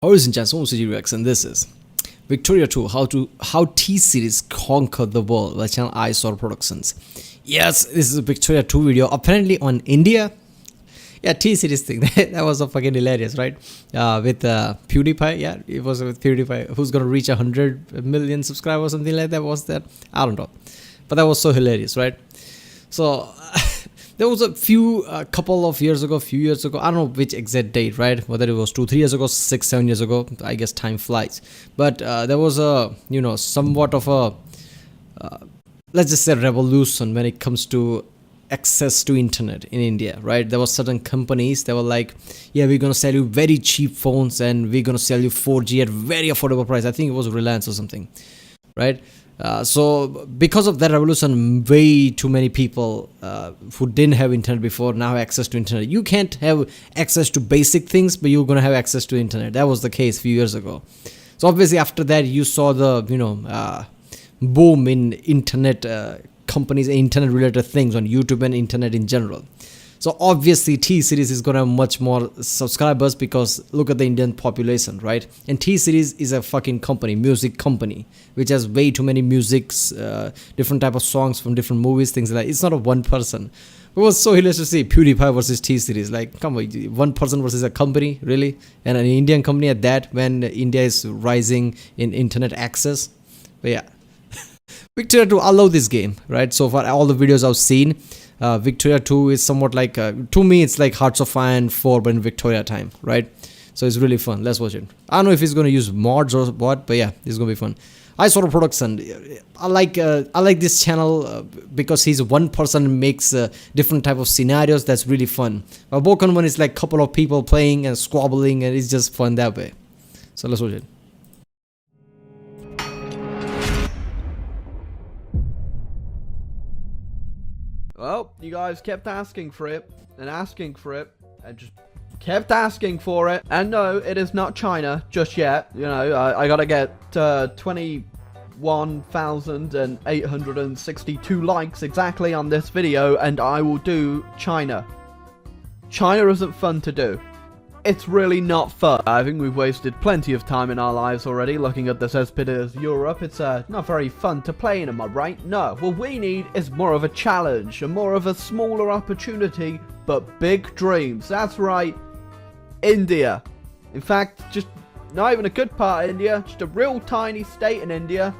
Horizon Channel Rex, and this is Victoria 2, how T-Series conquered the world by channel iSorrowproductions. Yes, this is a Victoria 2 video, apparently on India. Yeah, T-Series thing, that was so fucking hilarious, right? With PewDiePie, yeah, it was with PewDiePie, who's gonna reach 100 million subscribers or something like that, was that? I don't know. But that was so hilarious, right? So, there was a few years ago, I don't know which exact date, right? Whether it was 2-3 years ago, 6-7 years ago, I guess time flies. But there was a, somewhat of a, let's just say revolution when it comes to access to internet in India, right? There were certain companies that were like, yeah, we're going to sell you very cheap phones and we're going to sell you 4G at very affordable price. I think it was Reliance or something, right? So because of that revolution, way too many people who didn't have internet before now have access to internet. You can't have access to basic things, but you're going to have access to internet. That was the case a few years ago. So obviously after that, you saw the, boom in internet companies and internet related things on YouTube and internet in general. So obviously T-Series is going to have much more subscribers because look at the Indian population, right? And T-Series is a fucking company, music company, which has way too many musics, different type of songs from different movies, things like that. It's not a one person. It was so hilarious to see PewDiePie versus T-Series. Like, come on, one person versus a company, really? And an Indian company at that, when India is rising in internet access. But yeah. Victoria 2, I love this game, right? So far, all the videos I've seen, Victoria 2 is somewhat like, to me, it's like Hearts of Iron 4, but in Victoria time, right? So it's really fun. Let's watch it. I don't know if he's going to use mods or what, but yeah, it's going to be fun. iSorrowproductions, I like this channel because he's one person makes different type of scenarios. That's really fun. But Bokan one is like couple of people playing and squabbling, and it's just fun that way. So let's watch it. Well, you guys kept asking for it, and just kept asking for it. And no, it is not China just yet. I gotta get 21,862 likes exactly on this video, and I will do China. China isn't fun to do. It's really not fun. I think we've wasted plenty of time in our lives already looking at this as big as Europe. It's not very fun to play in, am I right? No. What we need is more of a challenge, and more of a smaller opportunity, but big dreams. That's right. India. In fact, just not even a good part of India, just a real tiny state in India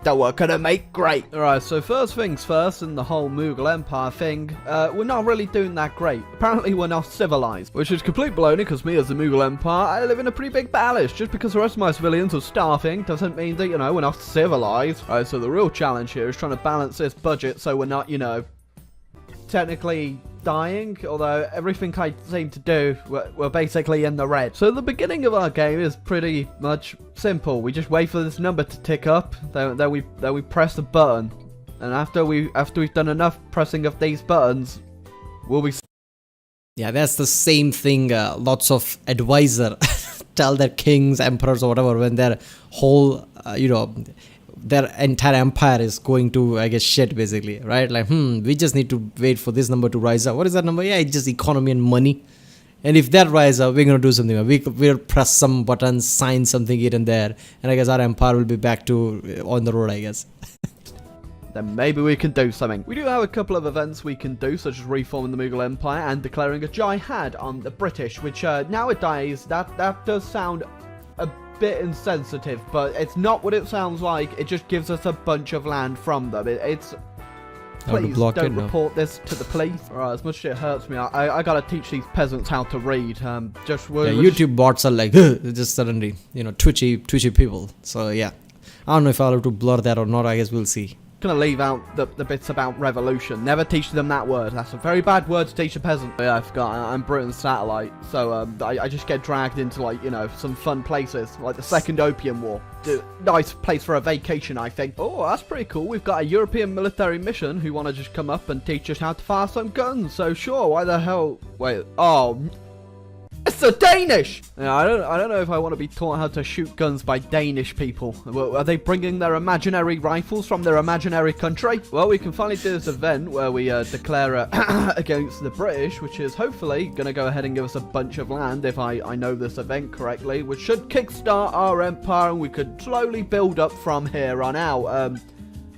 that we're gonna make great. Alright, so first things first, in the whole Mughal Empire thing, we're not really doing that great. Apparently we're not civilized, which is complete baloney, because me as the Mughal Empire, I live in a pretty big palace. Just because the rest of my civilians are starving doesn't mean that, we're not civilized. Alright, so the real challenge here is trying to balance this budget so we're not, technically dying, although everything I seem to do, we're basically in the red. So the beginning of our game is pretty much simple. We just wait for this number to tick up, then we press the button, and after we've done enough pressing of these buttons, we'll be. Yeah, that's the same thing. Lots of advisor tell their kings, emperors, or whatever when their whole, their entire empire is going to, I guess, shit, basically, right? Like, we just need to wait for this number to rise up. What is that number? Yeah, it's just economy and money. And if that rises up, we're going to do something. We'll press some buttons, sign something here and there, and I guess our empire will be back to on the road, I guess. Then maybe we can do something. We do have a couple of events we can do, such as reforming the Mughal Empire and declaring a jihad on the British, which nowadays, that does sound a bit insensitive, but it's not what it sounds like. It just gives us a bunch of land from them. It's please don't report this to the police. Alright, as much as it hurts me, I gotta teach these peasants how to read. YouTube bots are like just suddenly, twitchy people. So yeah, I don't know if I'll have to blur that or not. I guess we'll see. Gonna leave out the bits about revolution. Never teach them that word. That's a very bad word to teach a peasant. Yeah, I forgot. I'm Britain's satellite, so I just get dragged into some fun places, like the Second Opium War. Nice place for a vacation, I think. Oh, that's pretty cool. We've got a European military mission who want to just come up and teach us how to fire some guns. So sure, why the hell? Wait. Oh. Yes, the Danish! Yeah, I don't know if I want to be taught how to shoot guns by Danish people. Are they bringing their imaginary rifles from their imaginary country? Well, we can finally do this event where we declare against the British, which is hopefully going to go ahead and give us a bunch of land, if I know this event correctly, which should kickstart our empire, and we could slowly build up from here on out.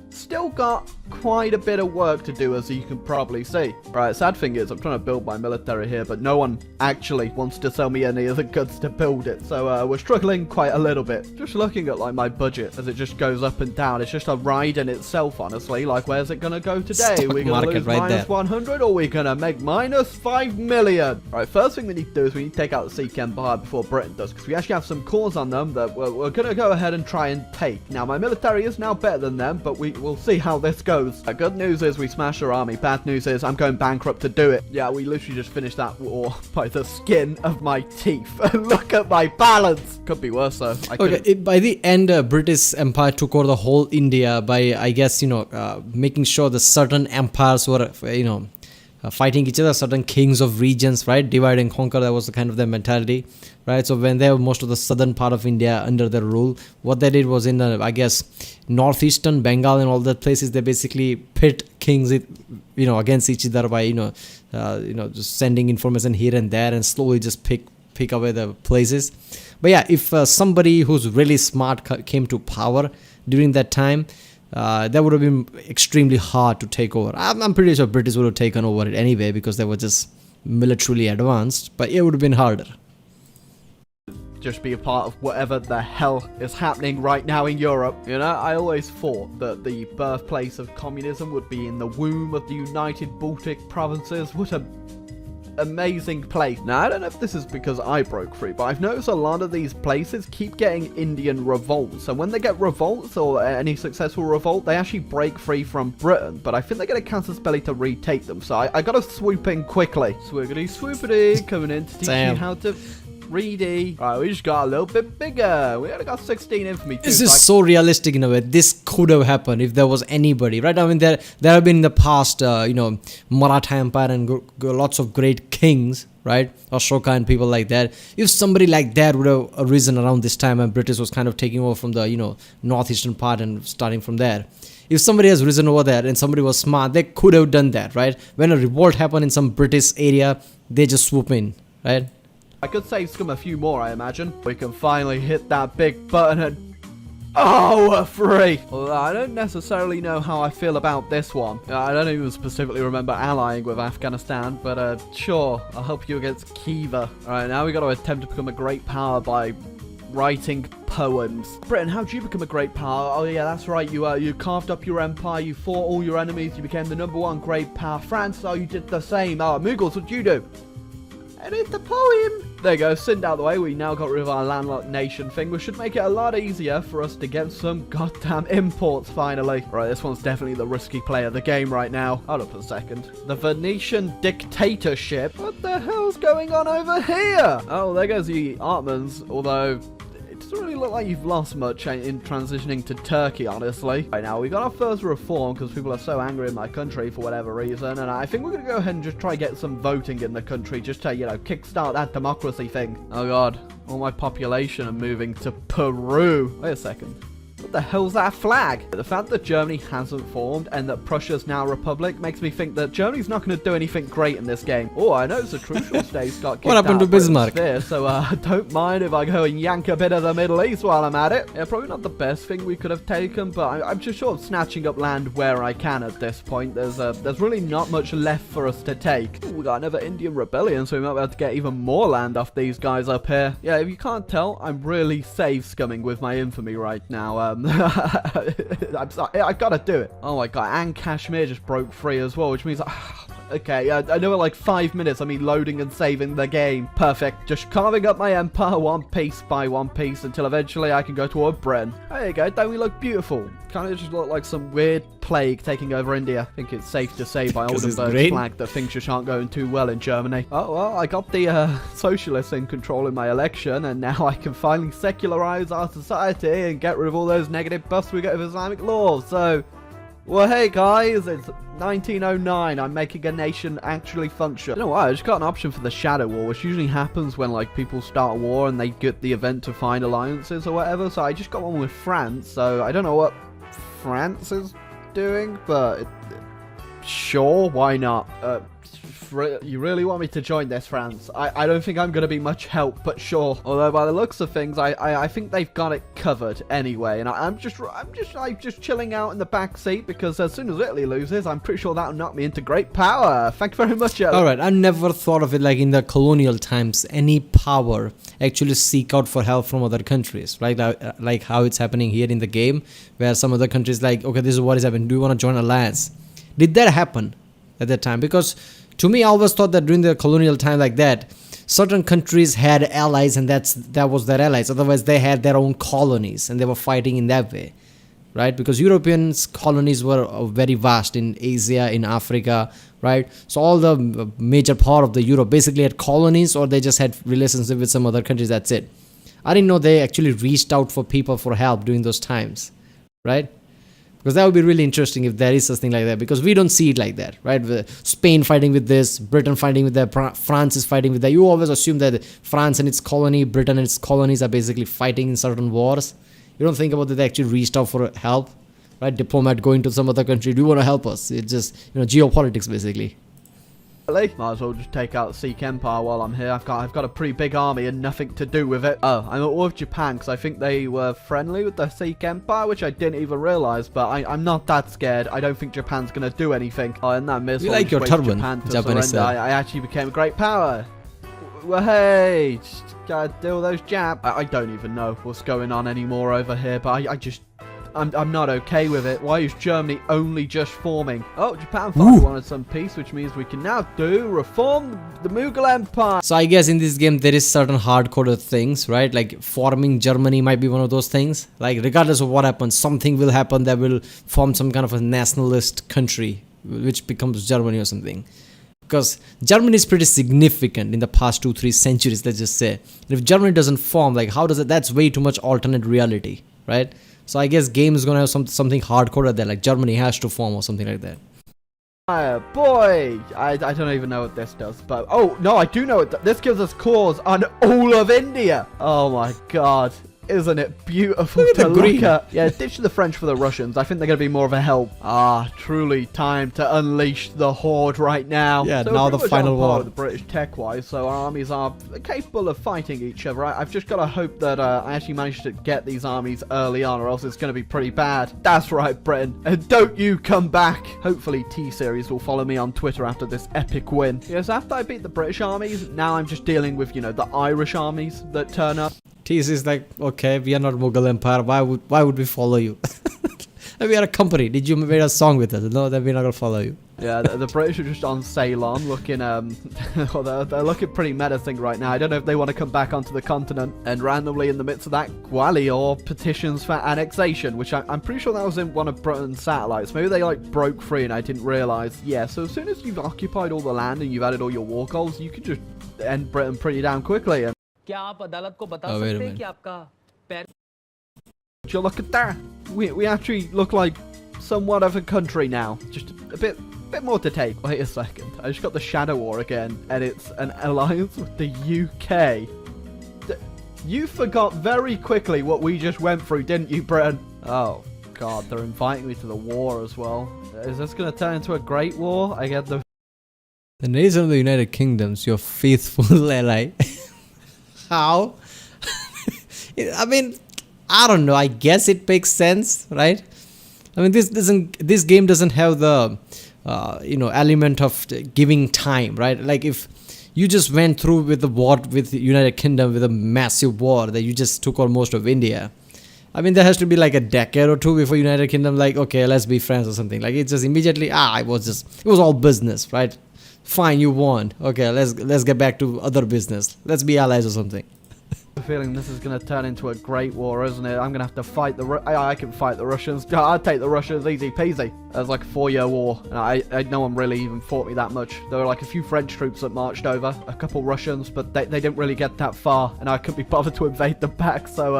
Still got quite a bit of work to do, as you can probably see. Right, sad thing is, I'm trying to build my military here, but no one actually wants to sell me any of the goods to build it, so we're struggling quite a little bit. Just looking at, like, my budget as it just goes up and down, it's just a ride in itself, honestly. Like, where's it gonna go today? We're gonna lose right minus 100, or we're gonna make minus 5 million? Right, first thing we need to do is we need to take out the Sikh Empire before Britain does, because we actually have some cores on them that we're gonna go ahead and try and take. Now, my military is now better than them, but we'll see how this goes. Good news is we smashed their army. Bad news is I'm going bankrupt to do it. Yeah, we literally just finished that war by the skin of my teeth. Look at my balance. Could be worse though. Okay, by the end, British Empire took over the whole India by, I guess, making sure the certain empires were, fighting each other, certain kings of regions, right? Divide and conquer, that was the kind of their mentality, right? So when they have most of the southern part of India under their rule, what they did was in the, I guess, northeastern Bengal and all that places, they basically pit kings, against each other by, just sending information here and there and slowly just pick away the places. But yeah, if somebody who's really smart came to power during that time, that would have been extremely hard to take over. I'm pretty sure British would have taken over it anyway because they were just militarily advanced, but it would have been harder. Just be a part of whatever the hell is happening right now in Europe. I always thought that the birthplace of communism would be in the womb of the United Baltic Provinces. What a amazing place. Now, I don't know if this is because I broke free, but I've noticed a lot of these places keep getting Indian revolts, and when they get revolts or any successful revolt, they actually break free from Britain, but I think they get a casus belli to retake them, so I gotta swoop in quickly. Swiggity swoopity, coming in to teach you how to Reedy. Alright, we just got a little bit bigger. We only got 16 infantry. This is so realistic in a way. This could have happened if there was anybody, right? I mean, there have been in the past, Maratha Empire and lots of great kings, right? Ashoka and people like that. If somebody like that would have arisen around this time and British was kind of taking over from the, northeastern part and starting from there. If somebody has risen over there and somebody was smart, they could have done that, right? When a revolt happened in some British area, they just swoop in, right? I could save scum a few more, I imagine. We can finally hit that big button and... Oh, we're free! Well, I don't necessarily know how I feel about this one. I don't even specifically remember allying with Afghanistan, but sure, I'll help you against Kiva. Alright, now we got to attempt to become a great power by writing poems. Britain, how did you become a great power? Oh yeah, that's right, you carved up your empire, you fought all your enemies, you became the #1 great power. France, oh, you did the same. Oh, Mughals, what'd you do? Edit the poem. There you go, Sind out the way. We now got rid of our landlocked nation thing, which should make it a lot easier for us to get some goddamn imports finally. Right, this one's definitely the risky play of the game right now. Hold up a second. The Venetian dictatorship? What the hell's going on over here? Oh, there goes the Ottomans, although it doesn't really look like you've lost much in transitioning to Turkey, honestly. Right now, we got our first reform because people are so angry in my country for whatever reason, and I think we're going to go ahead and just try get some voting in the country just to, kickstart that democracy thing. Oh god, all my population are moving to Peru. Wait a second. What the hell's that flag? The fact that Germany hasn't formed and that Prussia's now a republic makes me think that Germany's not going to do anything great in this game. Oh, I know the crucial states got kicked out. What happened to Bismarck? Sphere, so don't mind if I go and yank a bit of the Middle East while I'm at it. Yeah, probably not the best thing we could have taken, but I'm just sort of snatching up land where I can at this point. There's really not much left for us to take. Ooh, we got another Indian rebellion, so we might be able to get even more land off these guys up here. Yeah, if you can't tell, I'm really save scumming with my infamy right now. I'm sorry, I've got to do it. Oh my god, and Kashmir just broke free as well, which means... okay, I know in like 5 minutes I'm loading and saving the game. Perfect. Just carving up my empire one piece by one piece until eventually I can go toward Britain. There you go, don't we look beautiful? Kind of just look like some weird plague taking over India. I think it's safe to say by Oldenburg's flag that things just aren't going too well in Germany. Oh, well, I got the socialists in control in my election, and now I can finally secularize our society and get rid of all those negative buffs we get with Islamic law. So... Well, hey guys, it's 1909. I'm making a nation actually function. You know what? I just got an option for the Shadow War, which usually happens when like people start a war and they get the event to find alliances or whatever. So I just got one with France. So I don't know what France is doing, but sure, why not? You really want me to join this, France? I don't think I'm going to be much help, but sure. Although by the looks of things, I think they've got it covered anyway. And I'm just chilling out in the back seat because as soon as Italy loses, I'm pretty sure that'll knock me into great power. Thank you very much, Italy. All right, I never thought of it like in the colonial times, any power actually seek out for help from other countries, right? Like how it's happening here in the game, where some other countries like, okay, this is what is happening. Do you want to join alliance? Did that happen at that time? Because to me, I always thought that during the colonial time like that, certain countries had allies and that was their allies. Otherwise, they had their own colonies and they were fighting in that way, right? Because Europeans' colonies were very vast in Asia, in Africa, right? So all the major part of the Europe basically had colonies or they just had relationship with some other countries. That's it. I didn't know they actually reached out for people for help during those times, right? Because that would be really interesting if there is something like that, because we don't see it like that, right? Spain fighting with this, Britain fighting with that, France is fighting with that. You always assume that France and its colony, Britain and its colonies are basically fighting in certain wars. You don't think about that they actually reached out for help, right? Diplomat going to some other country, do you want to help us? It's just, geopolitics basically. Might as well just take out the Sikh Empire while I'm here. I've got a pretty big army and nothing to do with it. Oh, I'm at war with Japan because I think they were friendly with the Sikh Empire, which I didn't even realize. But I'm not that scared. I don't think Japan's gonna do anything. Oh, and that missile. We like your turban, Japanese. I actually became a great power. Well, hey, just gotta deal with those Japs. I don't even know what's going on anymore over here, but I'm not okay with it. Why is Germany only just forming? Oh, Japan finally wanted some peace, which means we can now reform the Mughal Empire. So I guess in this game there is certain hardcore things, right? Like forming Germany might be one of those things. Like regardless of what happens, something will happen that will form some kind of a nationalist country, which becomes Germany or something. Because Germany is pretty significant in the past 2-3 centuries, let's just say. And if Germany doesn't form, like how does it? That's way too much alternate reality, right? So I guess game is gonna have something hardcore there, like Germany has to form or something like that. Boy, I don't even know what this does, but oh no, I do know it. This gives us cores on all of India. Oh my god. Isn't it beautiful to look at? Yeah, ditch the French for the Russians. I think they're going to be more of a help. Ah, truly time to unleash the Horde right now. Yeah, so now the final war. The British tech-wise, so our armies are capable of fighting each other. I've just got to hope that I actually manage to get these armies early on, or else it's going to be pretty bad. That's right, Britain. And don't you come back. Hopefully T-Series will follow me on Twitter after this epic win. Yes, after I beat the British armies, now I'm just dealing with, the Irish armies that turn up. Tease is like, okay, we are not Mughal Empire. Why would we follow you? We are a company. Did you make a song with us? No, then we're not gonna follow you. Yeah, the British are just on Ceylon looking, they're looking pretty menacing right now. I don't know if they want to come back onto the continent. And randomly in the midst of that, Gwalior petitions for annexation, which I'm pretty sure that was in one of Britain's satellites. Maybe they broke free and I didn't realize. Yeah, so as soon as you've occupied all the land and you've added all your war goals, you could just end Britain pretty damn quickly. And oh, wait a minute. Would you look at that? We actually look like somewhat of a country now. Just a bit more to take. Wait a second. I just got the Shadow War again, and it's an alliance with the UK. You forgot very quickly what we just went through, didn't you, Britain? Oh, God, they're inviting me to the war as well. Is this going to turn into a great war? I get the nation of the United Kingdoms, your faithful ally. How? I mean, I don't know. I guess it makes sense, right? I mean, this game doesn't have the element of giving time, right? Like if you just went through with the war with the United Kingdom with a massive war that you just took on most of India. I mean, there has to be like a decade or two before United Kingdom like, okay, let's be friends or something. Like it's just immediately it was all business, right? Fine, you won. Okay, let's get back to other business. Let's be allies or something. I have a feeling this is going to turn into a great war, isn't it? I'm going to have to fight I can fight the Russians. I'd take the Russians easy peasy. It was like a 4-year war, and no one really even fought me that much. There were like a few French troops that marched over, a couple Russians, but they didn't really get that far, and I couldn't be bothered to invade them back, so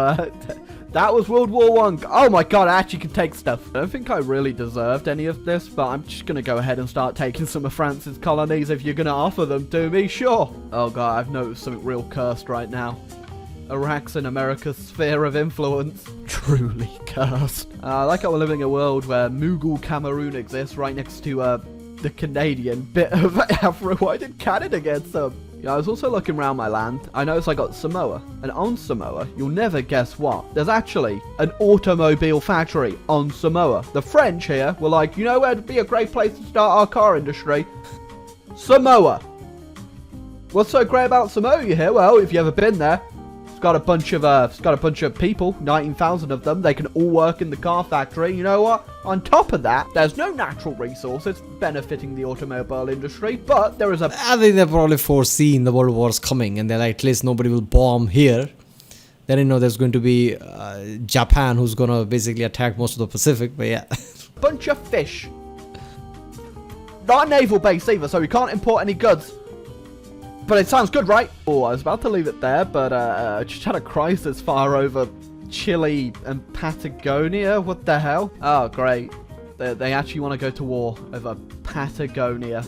That was World War One. Oh my god, I actually can take stuff. I don't think I really deserved any of this, but I'm just gonna go ahead and start taking some of France's colonies if you're gonna offer them to me, sure. Oh god, I've noticed something real cursed right now. Iraq's in America's sphere of influence. Truly cursed. I like how we're living in a world where Mughal Cameroon exists right next to the Canadian bit of Africa. Why did Canada get some? Yeah, I was also looking around my land. I noticed I got Samoa. And on Samoa, you'll never guess what. There's actually an automobile factory on Samoa. The French here were like, you know where would be a great place to start our car industry? Samoa. What's so great about Samoa, you hear? Well, if you've ever been there, it's got a bunch of people, 19,000 of them. They can all work in the car factory. You know what? On top of that, there's no natural resources benefiting the automobile industry, but there is a... I think they've probably foreseen the world wars coming, and they're like, at least nobody will bomb here. Then you know there's going to be Japan, who's going to basically attack most of the Pacific, but yeah. bunch of fish. Not a naval base either, so we can't import any goods. But it sounds good, right? Oh, I was about to leave it there, but I just had a crisis fire over Chile and Patagonia. What the hell? Oh, great. They actually want to go to war over Patagonia.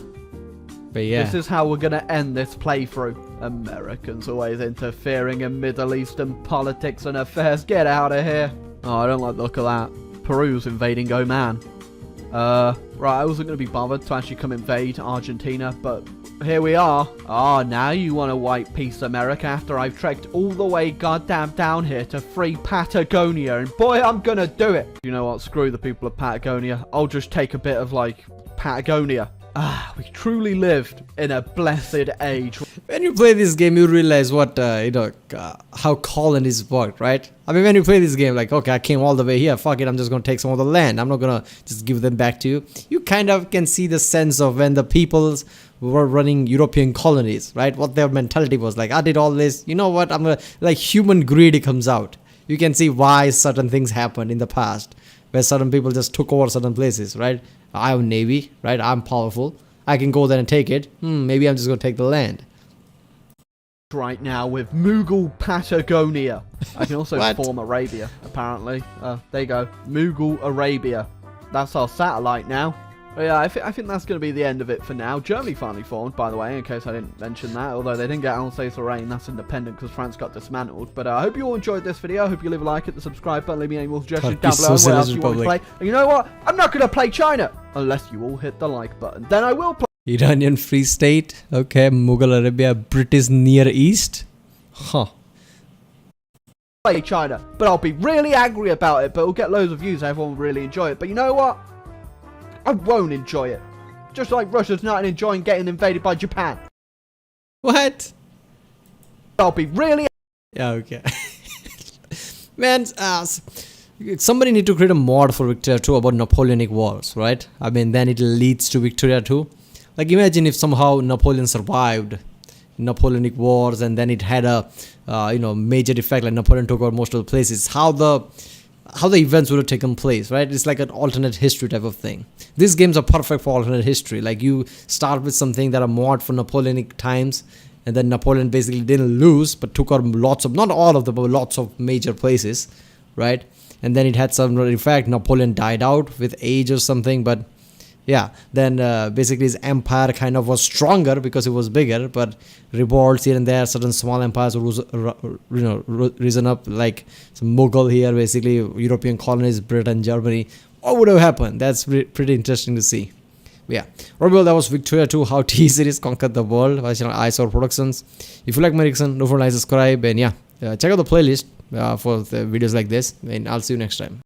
But yeah. This is how we're going to end this playthrough. Americans always interfering in Middle Eastern politics and affairs. Get out of here. Oh, I don't like the look of that. Peru's invading Oman. Right, I wasn't going to be bothered to actually come invade Argentina, but here we are. Oh, now you want to white peace America after I've trekked all the way goddamn down here to free Patagonia, and boy, I'm gonna do it. You know what, screw the people of Patagonia. I'll just take a bit of, like, Patagonia. Ah, we truly lived in a blessed age. When you play this game, you realize what, how colonies work, right? I mean, when you play this game, like, okay, I came all the way here, fuck it, I'm just gonna take some of the land. I'm not gonna just give them back to you. You kind of can see the sense of when the peoples were running European colonies, right? What their mentality was like. I did all this, you know what, I'm gonna, like, human greed comes out. You can see why certain things happened in the past, where certain people just took over certain places, right? I have a navy, right? I'm powerful. I can go there and take it. Maybe I'm just gonna take the land. Right now with Mughal Patagonia. I can also form Arabia, apparently. There you go. Mughal Arabia. That's our satellite now. But yeah, I think that's going to be the end of it for now. Germany finally formed, by the way, in case I didn't mention that. Although they didn't get Alsace-Lorraine, that's independent because France got dismantled. But I hope you all enjoyed this video. I hope you leave a like, hit the subscribe button, leave me any more suggestions down below on what else you want to play. And you know what? I'm not going to play China unless you all hit the like button. Then I will play Iranian Free State. Okay, Mughal Arabia, British Near East. Huh. Play China. But I'll be really angry about it. But we'll get loads of views. Everyone will really enjoy it. But you know what? I won't enjoy it. Just like Russia's not enjoying getting invaded by Japan. What? I'll be really... Yeah, okay. Man, somebody need to create a mod for Victoria 2 about Napoleonic Wars, right? I mean, then it leads to Victoria 2. Like, imagine if somehow Napoleon survived Napoleonic Wars and then it had a, major effect, like Napoleon took over most of the places. How the events would have taken place, right? It's like an alternate history type of thing. These games are perfect for alternate history. Like, you start with something that are mod for Napoleonic times, and then Napoleon basically didn't lose, but took out lots of, not all of them, but lots of major places, right? And then it had some effect. Napoleon died out with age or something, but yeah, then basically his empire kind of was stronger because it was bigger, but revolts here and there, certain small empires risen up, like some Mughal here, basically European colonies, Britain, Germany. What would have happened? That's pretty interesting to see. But yeah, well, that was Victoria 2, how T-Series conquered the world by channel iSorrowproductions. If you like my reaction, don't forget to like, subscribe, and yeah, check out the playlist for the videos like this, and I'll see you next time.